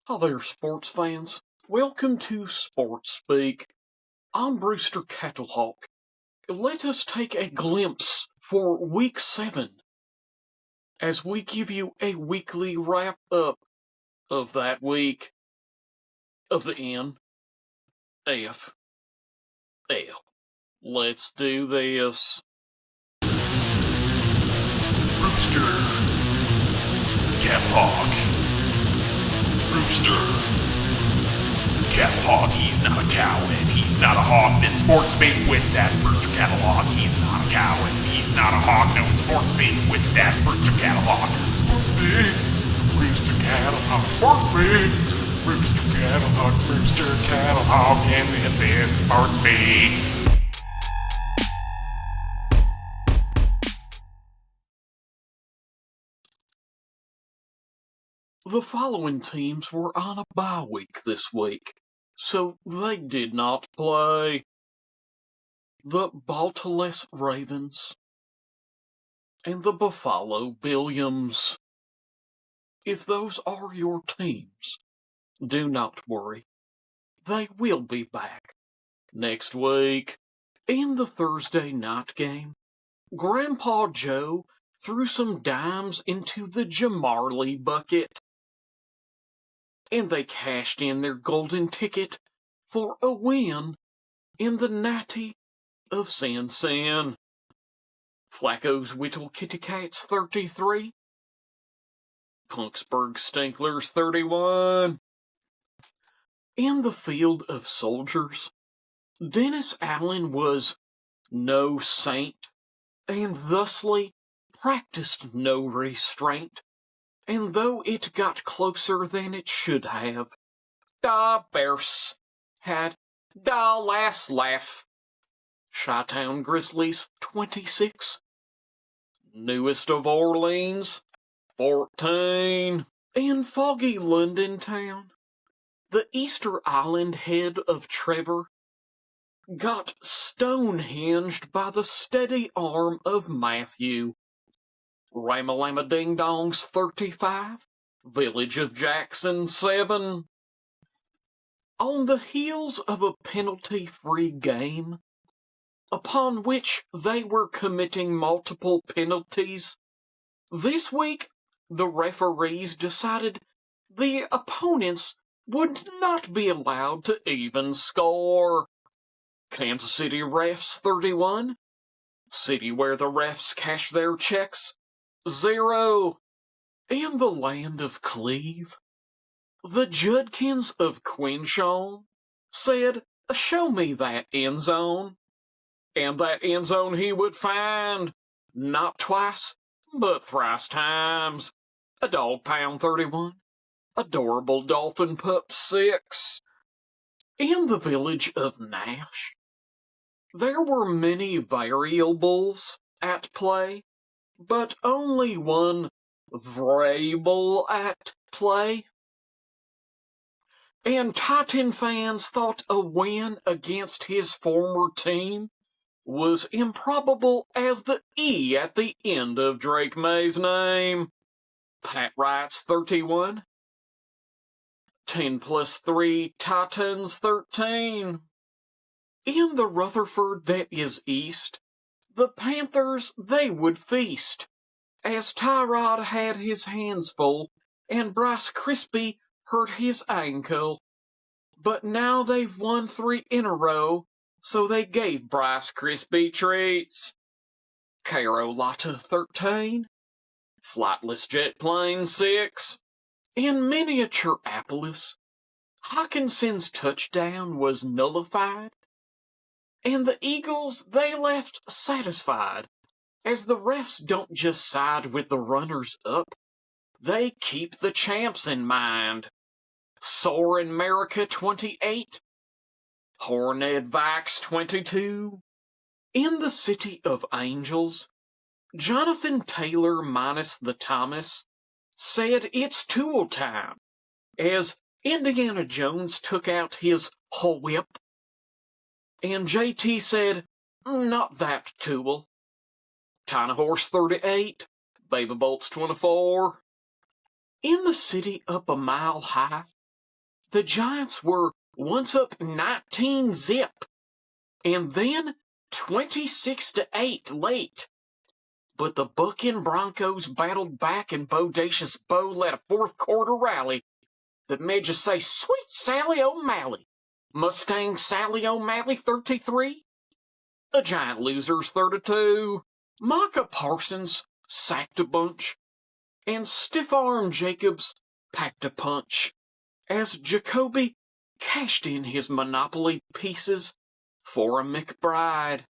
Hi there, sports fans. Welcome to Sports Speak. I'm Brewster Cattlehawk. Let us take a glimpse for Week 7 as we give you a weekly wrap-up of that week of the NFL. Let's do this. Brewster. Cattlehawk. Brewster. Cattlehawk, he's not a coward. He's not a hawk. This sports speak with that Brewster Cattlehawk. He's not a coward. He's not a hawk. No, it's sports speak with that Brewster Cattlehawk. Sports speak. Brewster Cattlehawk. Sports speak. Brewster Cattlehawk. Brewster Cattlehawk. And this is Sports Speak. The following teams were on a bye week this week, so they did not play. The Baltimore Ravens and the Buffalo Billions. If those are your teams, do not worry. They will be back next week. In the Thursday night game, Grandpa Joe threw some dimes into the Jamarley bucket, and they cashed in their golden ticket for a win in the Natty of San San. Flacco's Whittle Kitty Cats 33. Punksburg Stinklers 31. In the field of soldiers, Dennis Allen was no saint, and thusly practiced no restraint, and though it got closer than it should have, the Bears had the last laugh. Chi-Town Grizzlies 26. Newest of Orleans 14. In foggy London town, the Easter Island head of Trevor got stone-hinged by the steady arm of Matthew. Ramalama Ding Dongs 35. Village of Jackson 7. On the heels of a penalty-free game, upon which they were committing multiple penalties, this week the referees decided the opponents would not be allowed to even score. Kansas City refs 31. City where the refs cash their checks 0. In the land of Cleve, the Judkins of Quinchon said, "Show me that end zone." And that end zone he would find, not twice, but thrice times. A dog pound 31. Adorable dolphin pup 6. In the village of Nash, there were many variables at play, but only one variable at play. And Titan fans thought a win against his former team was improbable as the E at the end of Drake May's name. Pat writes 31. 10 plus 3 Titans 13. In the Rutherford that is east, the Panthers they would feast, as Tyrod had his hands full and Bryce Crispy hurt his ankle. But now they've won 3 in a row, so they gave Bryce Crispy treats. Carolina 13. Flightless jet plane 6. In Miniatureapolis, Hawkinson's touchdown was nullified, and the Eagles they left satisfied, as the refs don't just side with the runners up, they keep the champs in mind. Soarin' America 28. Horned Vax 22. In the City of Angels, Jonathan Taylor minus the Thomas said it's tool time, as Indiana Jones took out his whip, and JT said, "Not that tool." Tiny Horse 38. Baby Bolts 24. In the city up a mile high, The Giants were once up 19-0, and then 26-8 late. But the Bucking Broncos battled back, and Bodacious Bo led a fourth quarter rally that made you say, "Sweet Sally O'Malley." Mustang Sally O'Malley 33. The Giant Losers 32. Micah Parsons sacked a bunch, and Stiff-Arm Jacobs packed a punch as Jacoby cashed in his Monopoly pieces for a McBride.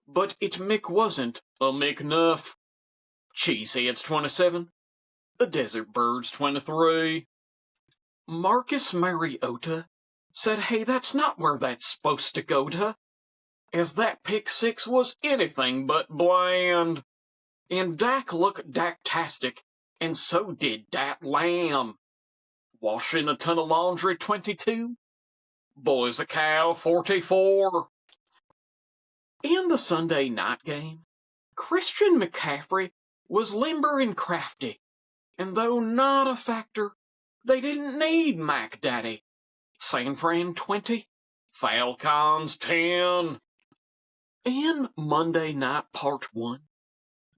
But it Mick wasn't a McNuff. Cheeseheads 27. The Desert Birds 23. Marcus Mariota said, "Hey, that's not where that's supposed to go to," as that pick six was anything but bland. And Dak looked Dak-tastic, and so did Dat Lamb. Washing a ton of laundry 22. Boys a Cow 44. In the Sunday night game, Christian McCaffrey was limber and crafty, and though not a factor, they didn't need Mac Daddy. San Fran 20, Falcons 10. In Monday Night Part 1,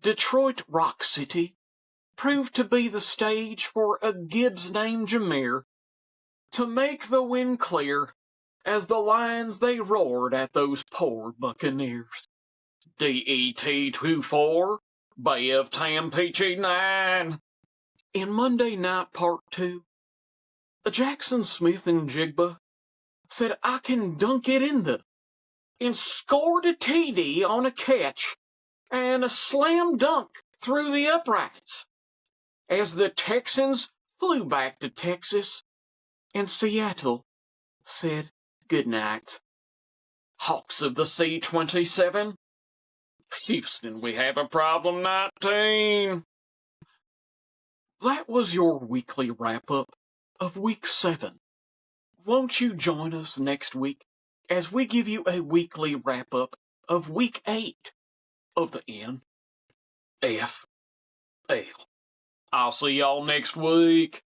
Detroit Rock City proved to be the stage for a Gibbs named Jameer to make the win clear as the Lions they roared at those poor Buccaneers. DET 24, Bay of Tampeachy 9. In Monday Night Part 2, Jackson Smith and Jigba said, "I can dunk it in the," and scored a TD on a catch and a slam dunk through the uprights as the Texans flew back to Texas and Seattle said good night. Hawks of the C-27. Houston, we have a problem 19. That was your weekly wrap-up of Week 7. Won't you join us next week as we give you a weekly wrap-up of Week 8 of the NFL? I'll see y'all next week.